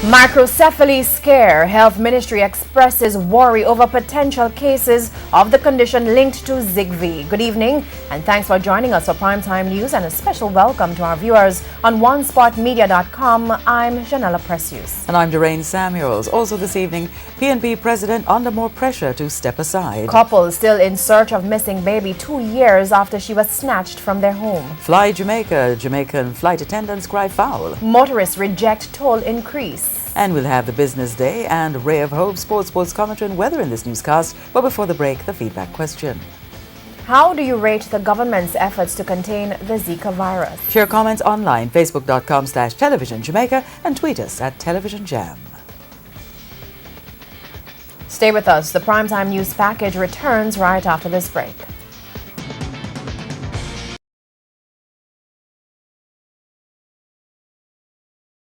Microcephaly scare. Health Ministry expresses worry over potential cases of the condition linked to ZIGV. Good evening and thanks for joining us for Primetime News and a special welcome to our viewers on OneSpotMedia.com. I'm Janella Precious. And I'm Doreen Samuels. Also this evening, PNP President under more pressure to step aside. Couple still in search of missing baby 2 years after she was snatched from their home. Fly Jamaica. Jamaican flight attendants cry foul. Motorists reject toll increase. And we'll have the business day and Ray of Hope, sports commentary and weather in this newscast. But before the break, the feedback question. How do you rate the government's efforts to contain the Zika virus? Share comments online, facebook.com/television Jamaica and tweet us at Television Jam. Stay with us. The Primetime News package returns right after this break.